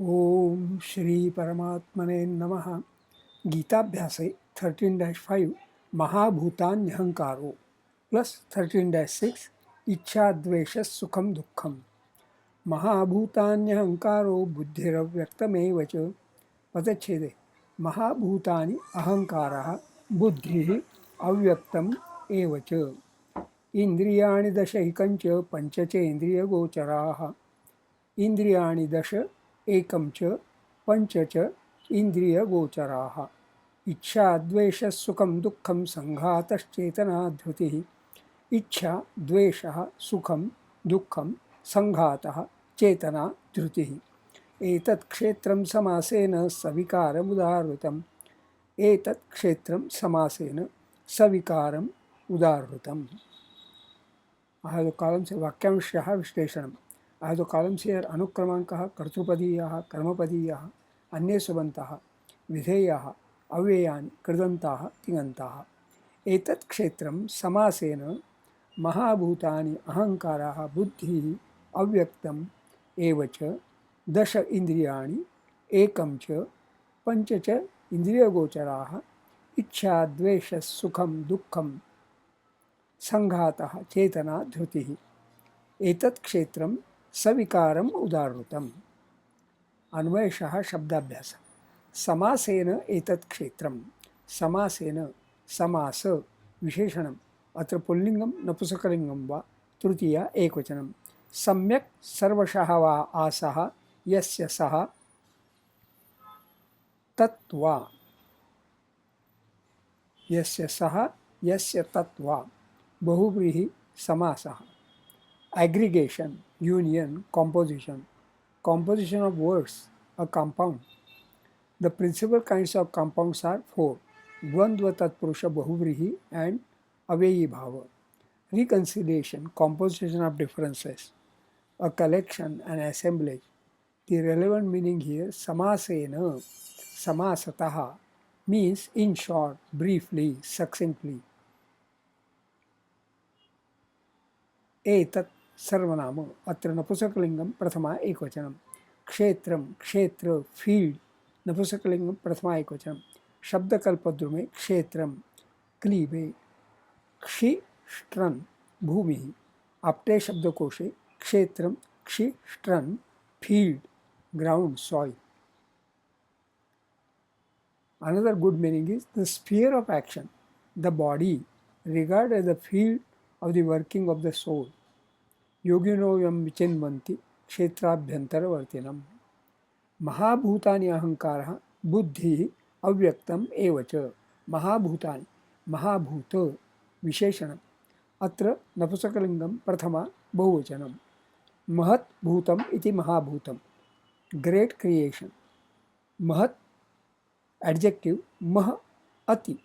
ओम श्री परमात्मने नमः। गीताभ्यासे 13-5 महाभूतान्यहंकारो प्लस 13-6 इच्छा द्वेष सुखम दुःखम। महाभूतान्यहंकारो बुद्धिरव्यक्तमेव च। पदच्छेदे महाभूतानि अहंकारः बुद्धिः अव्यक्तम् एव च। इंद्रियाणि दशैकञ्च पञ्चचेन्द्रियगोचराः। इंद्रियाणि दश एकं च पञ्च च इन्द्रियगोचराः। इच्छा द्वेषः सुखं दुःखं संघातश्चेतना धृतिः। इच्छा द्वेषः सुखं दुःखं संघातः चेतना धृतिः। एतत् क्षेत्रं समासेन सविकारमुदाहृतम्। एतत् क्षेत्रं समासेन सविकारम् उदाहृतम्। आहतो कालं से वाक्यांशः विश्लेषणम्। आहतो कालं से अनुक्रमाङ्कः कर्तृपदीयः कर्मपदीयः अन्ये सुबन्तः विधेयाः अव्ययानि कृदन्ताः तिङन्ताः। एतत् क्षेत्रं समासेन महाभूतानि अहंकाराः बुद्धिः अव्यक्तम् एव च दश इन्द्रियाणि एकं च पञ्च च इन्द्रियगोचराः। इच्छा द्वेषः सुखं दुःखं संघातः चेतना धृतिः। एतत् क्षेत्रं सविकारम् उदाहृतम्। अन्वयशः शब्दाभ्यास। समासेन एतत् क्षेत्रं। समासेन समास विशेषणम्। अत्र पुल्लिङ्गं नपुंसकलिङ्गं वा तृतीया एकवचनं। सम्यक् सर्वशः वा आसः यस्य सः तत् वा। यस्य सः यस्य तत् वा। बहुव्रीहि समासः। Aggregation, union, composition. Composition of words, a compound. The principal kinds of compounds are four: Dvandva Tatpurusha Bahuvrihi and Aveyi Bhava. Reconciliation, composition of differences, a collection, an assemblage. The relevant meaning here, samasena, samasataha, means in short, briefly, succinctly. एतत् सर्वनाम अत्र नपुंसकलिङ्गं प्रथमा एकवचनं। क्षेत्रं क्षेत्र field नपुंसकलिङ्गं प्रथमा एकवचनं। शब्दकल्पद्रुमे क्षेत्रं क्लीबे क्षिष्ट्रन् भूमिः। आप्टे शब्दकोशे क्षेत्रं क्षिष्ट्रन् field ground soil. Another good meaning is the sphere of action, the body, regarded as the field of the working of the soul. योगिनो यं विचिन्वन्ति क्षेत्राभ्यन्तरवर्तिनम्। महाभूतानि अहंकारः बुद्धिः अव्यक्तम् एव च। महाभूतानि महाभूत विशेषणम्। अत्र नपुंसकलिङ्गं प्रथमा बहुवचनं। महत् भूतम् इति महाभूतं। Great creation. महत् एडजेक्टिव मह अति।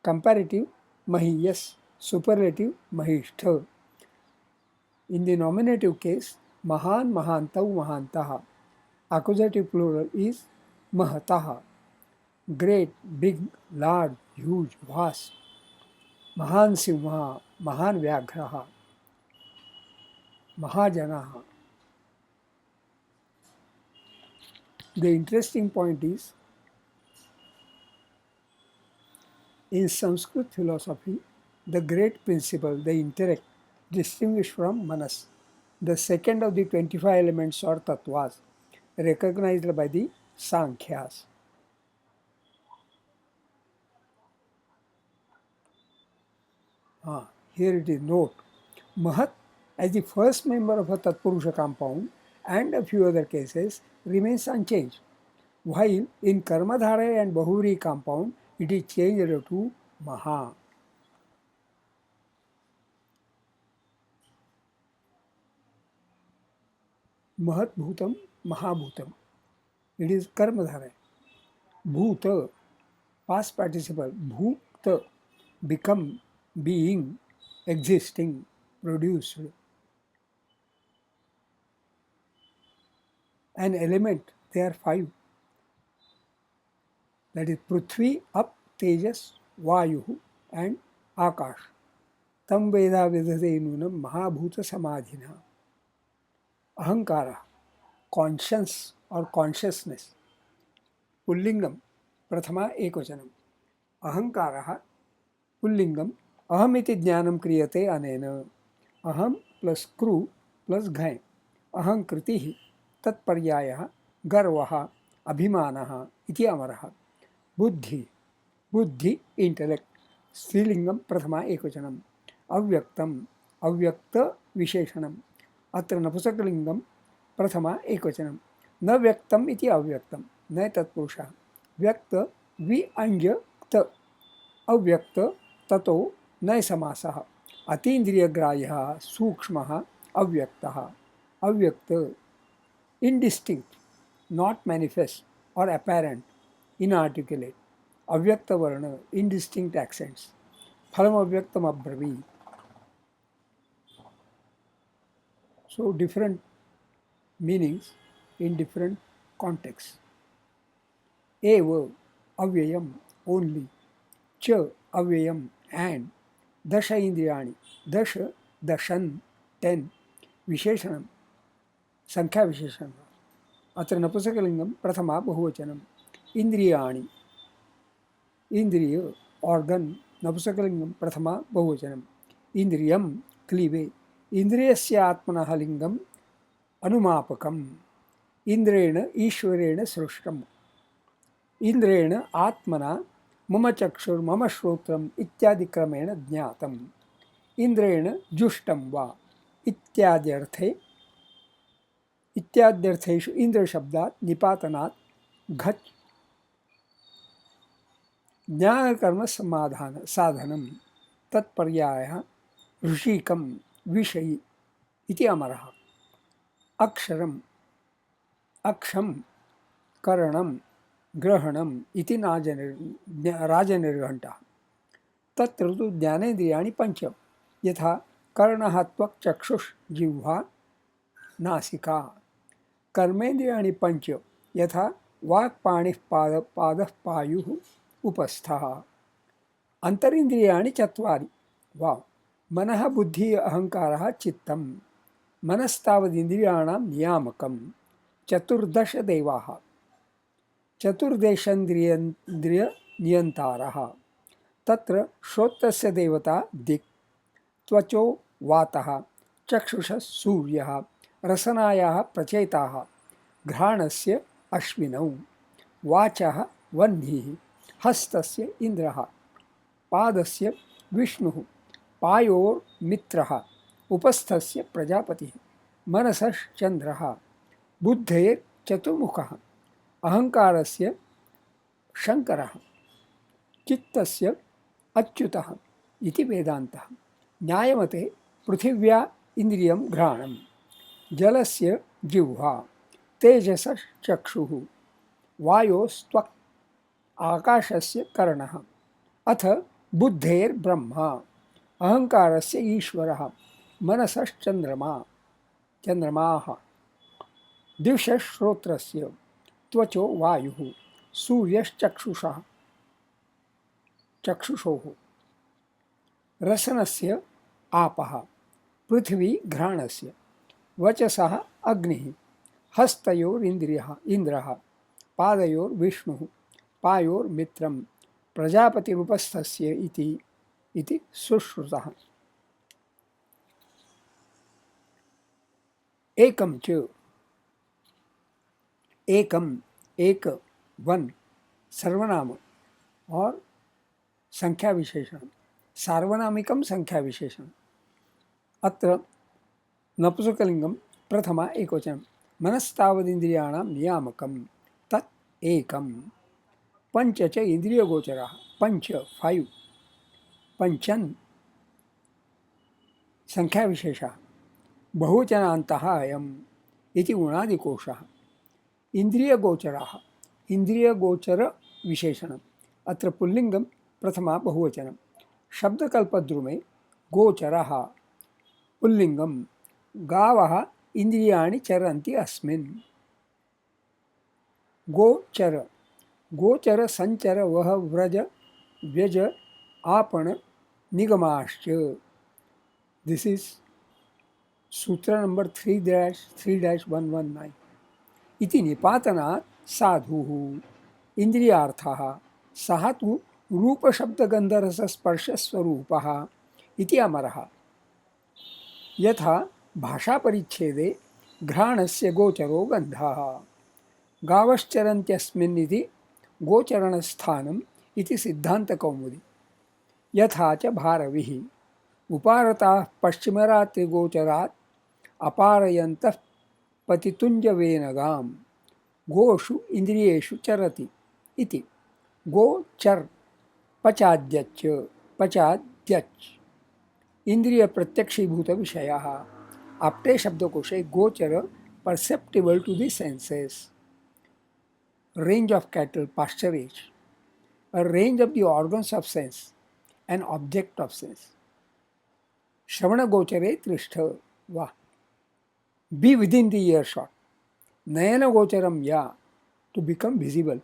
कंपैरेटिव महीयस। सुपरलेटिव महिष्ठ। In the nominative case, mahan mahantau mahantaha. Accusative plural is mahataha. Great, big, large, huge, vast. Mahan simha, mahan vyaghraha, mahajanaha. The interesting point is, in Sanskrit philosophy, the great principle, the intellect, distinguished from manas, the second of the 25 elements or tattvas, recognized by the Sankhyas. Here it is, note, Mahat as the first member of a Tatpurusha compound and a few other cases remains unchanged, while in Karmadhara and Bahuvri compound it is changed to Maha. Mahat Bhutam Mahabhutam. It is Karmadhara. Bhuta, past participle, Bhuta, become, being, existing, produced. An element, there are five. That is Prithvi, Up, Tejas, Vayu and Akash. Tam Veda Vidhate Nunam Mahabhuta Samadhina. Ahankara, conscious और consciousness. पुल्लिंगम प्रथमा एकवचनम्। अहंकारः पुल्लिंगम अहमिति ज्ञानं क्रियते अनेन। अहम plus crew plus घय अहंकृतिः तत्पर्यायः गर्वः अभिमानः इति अमरः। बुद्धि बुद्धि intellect स्त्रीलिंगम प्रथमा एकवचनम्। अव्यक्तम अव्यक्त विशेषणम्। अत्र नपुंसकलिंगम प्रथमा एकवचनम्। न व्यक्तम इति अव्यक्तम न तत्पुरुषः। व्यक्त विअञ्जक्त अव्यक्त ततो न समासः। अतीन्द्रियग्राह्यः सूक्ष्मः अव्यक्तः। अव्यक्त indistinct, not manifest or apparent, inarticulate. अव्यक्त वर्ण indistinct accents. फलम अव्यक्तम अब्रवीत्. So different meanings in different contexts. एव अव्ययम only. च अव्ययम and. दश इंद्रियाणि दश दशन 10 विशेषणम संख्या विशेषण। अत्र नपुंसकलिंगम प्रथमा बहुवचनम। इंद्रियाणि इंद्रिय ऑर्गन नपुंसकलिंगम प्रथमा बहुवचनम। इंद्रियम क्लीवे इंद्रियस्य आत्मनः लिंगम अनुमापकम। इंद्रेण ईश्वरेण सृष्टम। इंद्रेण आत्मना मम चक्षुर मम श्रोत्रम इत्यादि क्रमेण ज्ञातम। इंद्रेण जुष्टम वा इत्याद्यर्थे इत्याद्यर्थेषु इंद्र शब्दात् निपातनात् घच् ज्ञानकर्म समाधान साधनम तत्पर्यायः ऋषिकम विषयी इति अमरः। अक्षरम अक्षम करणम ग्रहणम इति राजनिर्घण्टः। तत्र तु ज्ञानेन्द्रियाणि पञ्च यथा कर्णः त्वक् चक्षुष जिह्वा नासिका। कर्मेन्द्रियाणि पञ्च यथा वाक् पाणिः पादः पायुः उपस्थः। अंतरिन्द्रियाणि चत्वारि वाव मनः बुद्धिः अहंकारः चित्तम्। मनस्तावदिन्द्रियाणां नियामकं। चतुर्दश देवाः चतुर्देशेन्द्रिय नियन्तारः। तत्र श्रोत्रस्य देवता दिक्, त्वचो वातः, चक्षुषः सूर्यः, रसनायाः प्रचेताः, घ्राणस्य अश्विनौ, वाचः वह्निः, हस्तस्य इन्द्रः, पादस्य विष्णुः, पायोर्मित्रः, उपस्थस्य प्रजापतिः, मनसश्चन्द्रः, बुद्धेर्चतुर्मुखः, अहंकारस्य शंकरः, चित्तस्य अच्युतः इति वेदान्तः। न्यायमते पृथिव्या इंद्रियं घ्राणं, जलस्य जिह्वा, तेजसश्चक्षुः, वायोस्त्वक्, आकाशस्य कर्णः, अथ बुद्धेर्ब्रह्मा, अहंकारस्य ईश्वरः, मनसश्चन्द्रमा चन्द्रमाः, दिवश्श्रोत्रस्य, त्वचो वायुः, सूर्यश्चक्षुषः चक्षुषोः, रसनस्य आपः, पृथ्वी घ्राणस्य, वचसः अग्निः, हस्तयोरिन्द्रियः इन्द्रः, पादयोर्विष्णुः, पायोर्मित्रं, प्रजापतिरुपस्थस्य इति सुश्रुतः। एकं च एकम एक वन सर्वनाम और संख्या विशेषण। सार्वनामिकम संख्या विशेषण। अत्र नपुंसकलिंगम प्रथमा एकवचनम। मनस्तावदिन्द्रियाणां नियामकं तत् एकम। पंच च इंद्रियगोचराः। पंच 5। पंचन संख्या विशेषः। बहुवचनान्तः अयम् इति उणादिकोशः। इंद्रियगोचराः इंद्रियगोचर विशेषणम्। अत्र पुल्लिंगम प्रथमा बहुवचनम्। शब्दकल्पद्रुमे गोचरः पुल्लिंगम। गावः इंद्रियाणि चरन्ति अस्मिन्। गोचर गोचर संचर वह व्रज व्यज आपण निगमाश्च। दिस इज सूत्र नंबर 3-119। इति निपातनात् साधुः इन्द्रियार्थः सः तु रूपशब्दगन्धरसस्पर्शस्वरूपः इति अमरः। यथा भाषापरिच्छेदे घ्राणस्य गोचरो गन्धः गावश्चरन्त्यस्मिन् इति गोचरणस्थानम् इति सिद्धान्तकौमुदी। यथा च भारविः उपारताः पश्चिमरात्रिगोचरात् अपारयन्तः पतितुञ्जवेनगां गोषु इन्द्रियेषु चरति इति। गोचर पचाद्यच्च पचाद्यच् इंद्रिय प्रत्यक्षीभूत विषयः। आपटे शब्दकोशे गोचर perceptible to the senses, range of cattle pasturage, a range of the organs of sense, an object of sense. श्रवण गोचरे तिष्ठ वा, be within the earshot. नयन गोचरम या, to become visible.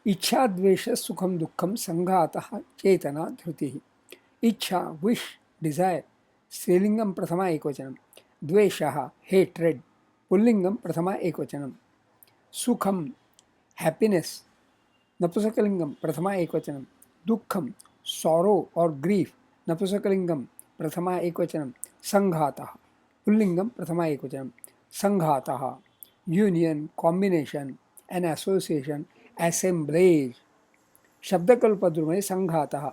इच्छा द्वेष सुखम दुखम संघातः चेतना धृति। इच्छा विश डिजायर स्त्रीलिंगम प्रथमा एकवचनम, द्वेषः हेट्रेड पुल्लिंगम प्रथमा एकवचनम, सुखम हैप्पीनेस नपुंसकलिंगम प्रथमा एकवचनम, दुखम सॉरो और ग्रीफ नपुंसकलिंगम प्रथमा एकवचनम, संघातः पुल्लिंगम प्रथमा एकवचनम, संघातः union combination an association assemblage शब्दकल्पद्रुमे संघातः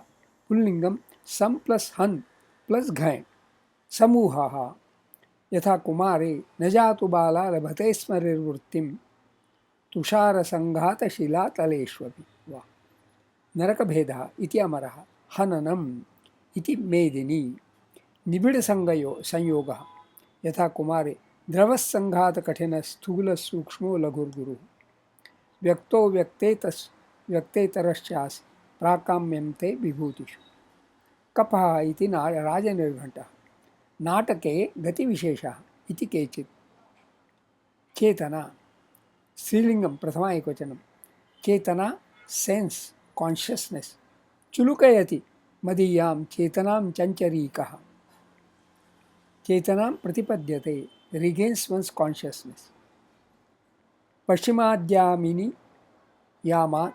पुल्लिंगम सम प्लस हन प्लस घय समूहः। यथा कुमारे न जातु बाला लभते स्मरिर्वृत्तिं तुषार संघात शिलातलेष्वपि वा। नरकभेदः इति अमरः, हननम् इति मेदिनी, निबिड़ संयोगः। यथा कुमारे द्रवसंघात कठिन स्थूल सूक्ष्मो लघुर्गुरुः, व्यक्तो व्यक्तेतरश्चास प्राकाम्यं ते विभूतिषु। कपः इति राजनिर्घण्टः, नाटके गतिविशेषः इति केचित्। चेतना स्त्रीलिंगं प्रथमा एकवचनं, चेतना सेंस कॉन्शियसनेस, चुलुकयति मदीयां चेतनां चञ्चरीकः, चेतनां प्रतिपद्यते रिगेन्स वन्स कॉन्शियसनेस। पश्चिमाद्यामिनी यामा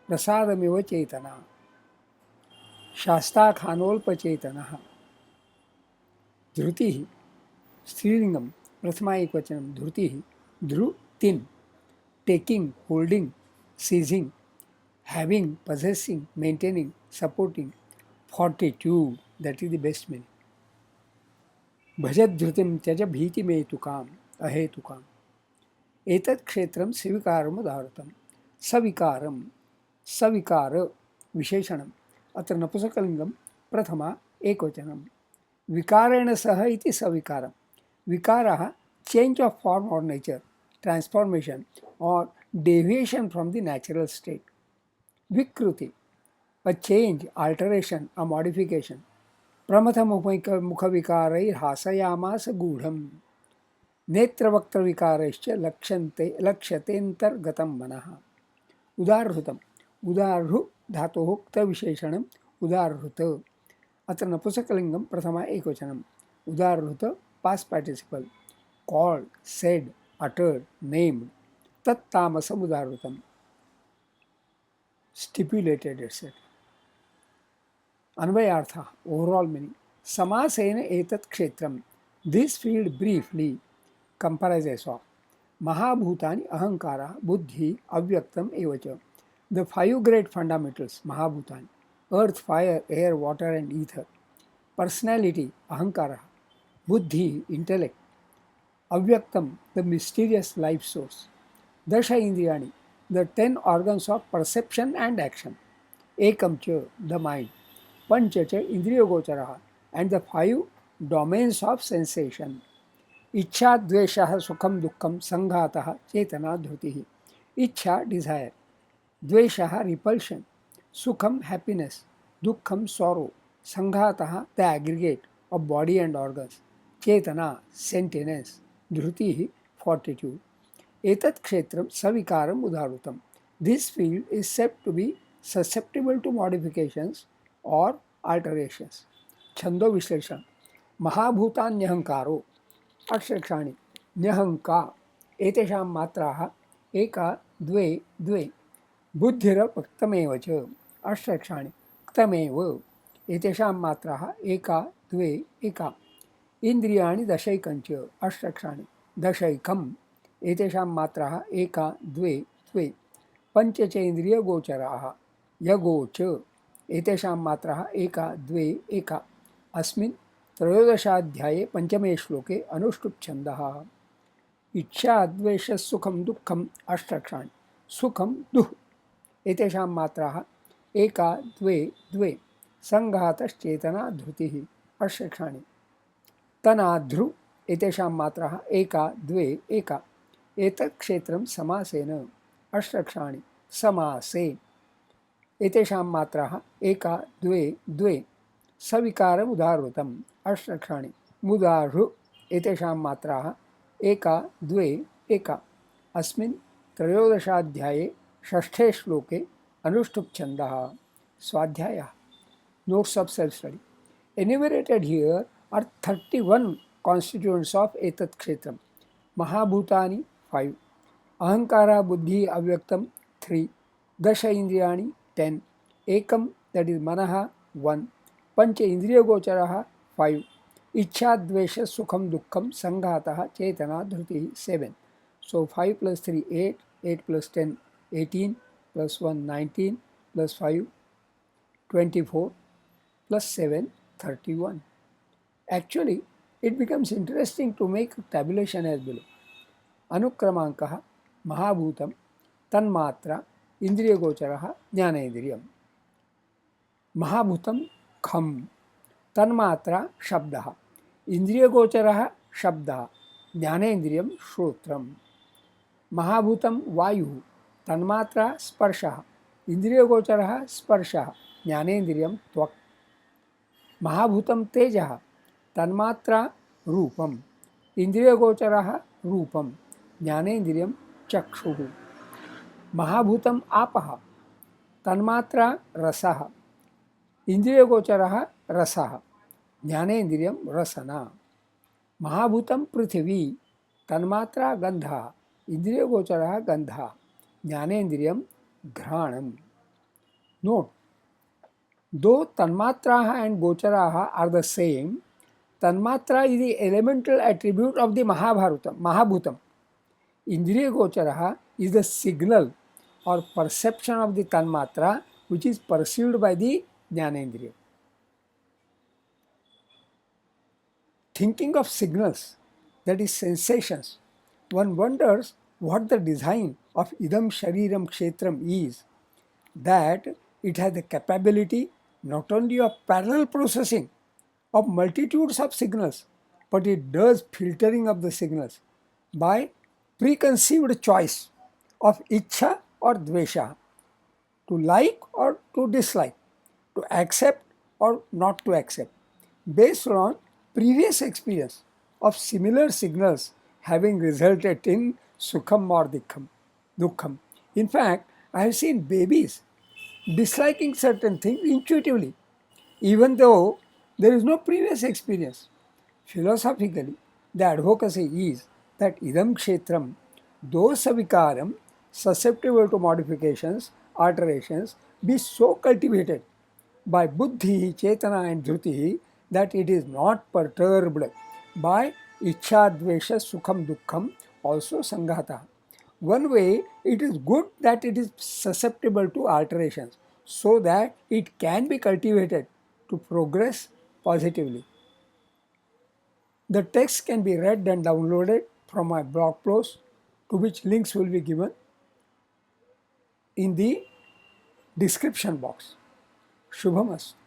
प्रसादमिव चेतना, शास्ताखानोल्पचेतनः। धृतिः स्त्रीलिंगं प्रथमा एकवचनं, धृतिः धृतिं, taking holding seizing having possessing maintaining supporting, fortitude, that is the best meaning. भजद्धृतिं त्यज भीतिमेतुकाम् अहेतुकाम्। एतत् क्षेत्रं स्वीकारम् उदाहृतं। सविकारं सविकार विशेषणम्, अत्र नपुंसकलिंगं प्रथमा एकवचनं, विकारेण सह इति सविकारं। विकारः चेंज ऑफ फॉर्म और नेचर, ट्रांसफॉर्मेशन और deviation from the natural state. विकृति a change, alteration, a modification. प्रमथमुख विकारैर्हासयामास गूढ़म्, नेत्रवक्त्रविकारैश्च लक्ष्यतेऽन्तर्गतं मनः। उदाहृतम्, उदाहृ धातोः क्तविशेषणम् उदाहृत, अत्र नपुंसकलिंगं प्रथमा एकवचनम्, उदाहृत past participle, called said uttered named, तत्तामसम् उदाहृतम्, स्टिप्युलेटेड एटसेट्रा। अन्वयार्थः ओवरऑल मीनिंग, समासेन एतत् क्षेत्रं, this field briefly comprises of महाभूतानि अहंकारः बुद्धि अव्यक्तम एव च। The 5 great fundamentals महाभूतानि, earth fire air water and ether, personality अहंकारः, बुद्धि intellect, अव्यक्तम the mysterious life source, दश इंद्रियाणि the 10 organs of perception and action, एकम च the mind, पंच च इंद्रियगोचरः and the 5 domains of sensation, इच्छा द्वेषः सुखम दुखम संघातः चेतना धृतिः। इच्छा डिजायर, द्वेषः रिपल्शन, सुखम हैप्पीनेस, दुखम सॉरो, संघातः the aggregate of body and organs, चेतना सेंटिनेस, धृतिः फॉर्टिट्यूड। एतत् क्षेत्रं सविकारम् उदाहृतम्। This field is said to be susceptible to modifications और अल्टरेशंस। छंदो विश्लेषण, महाभूतान्यहंकारो, अक्षरक्षाणि न्यहङ्का एतेषां मात्राः एका द्वे द्वे बुद्धिरपक्तमेव च अष्टक्षाणि क्तमेव एतेषां मात्राः एका द्वे एका इन्द्रियाणि दशैकञ्च अष्टक्षाणि दशैकम् एतेषां मात्राः एका द्वे द्वे पञ्च च इन्द्रियगोचराः यगोच एतेषां मात्राः एका द्वे एका अस्मिन् त्रयोदशाध्याये पञ्चमे श्लोके अनुष्टुप्छन्दः इच्छा द्वेषः सुखं दुःखम् अष्टक्षाणि सुखं दुः एतेषां मात्राः एका द्वे द्वे सङ्घातश्चेतना धृतिः अष्टक्षाणि तनाध्रु एतेषां मात्राः एका द्वे एका एतत् क्षेत्रं समासेन अष्टक्षाणि समासे एतेषां मात्राः एका द्वे द्वे सविकारमुदाहृतम् अष्टक्षाणि मुदाहृ एतेषां मात्राः एका द्वे एका अस्मिन् त्रयोदशाध्याये षष्ठे श्लोके अनुष्टुप्छन्दः स्वाध्यायः notes of self study enumerated here are 31 constituents of etat kshetram mahabhutani 5 ahankara buddhi avyaktam 3 dasha indriyani 10 ekam that is manaha 1 pancha indriya gocharaha 5 इच्छा द्वेष सुखम दुखम संघातः चेतना धृति 7 so 5 plus 3 8 8 plus 10 18 plus 1 19 plus 5 24 plus 7 31 actually it becomes interesting to make tabulation as below अनुक्रमाङ्कः महाभूतं तन्मात्रा इन्द्रियगोचरः ज्ञानेन्द्रियं महाभूतं खम तन्मात्रा शब्दः इंद्रियगोचरः शब्दः ज्ञानेन्द्रियं श्रोत्रम् महाभूतं वायुः तन्मात्रा स्पर्शः इंद्रियगोचरः स्पर्शः ज्ञानेन्द्रियं त्वक् महाभूतं तेजः तन्मात्रा रूपम् इंद्रियगोचरः रूपं ज्ञानेन्द्रियं चक्षुः महाभूतं आपः तन्मात्रा रसः इंद्रियगोचरः रसः ज्ञानेन्द्रियं रसना महाभूतं पृथिवी तन्मात्रा गन्धः इंद्रियगोचरः गन्धः ज्ञानेन्द्रियं घ्राणम् नोट दो तन्मात्राः and गोचराः are the same tanmatra is the elemental attribute of the mahabhutam indriya gocharaha is the signal or perception of the tanmatra which is perceived by the jnanendriya. Thinking of signals, that is sensations, one wonders what the design of idam shariram kshetram is, that it has the capability not only of parallel processing of multitudes of signals, but it does filtering of the signals by preconceived choice of ichha or dvesha, to like or to dislike, to accept or not to accept, based on previous experience of similar signals having resulted in sukham or dukkham. In fact, I have seen babies disliking certain things intuitively, even though there is no previous experience. Philosophically, the advocacy is that idam kshetram, though savikaram, susceptible to modifications, alterations, be so cultivated by buddhi, chetana and dhruti that it is not perturbed by ichha, dvesha, sukham, dukkham, also sanghata. One way, it is good that it is susceptible to alterations so that it can be cultivated to progress positively. The text can be read and downloaded from my blog post, to which links will be given in the description box. Shubhamastu.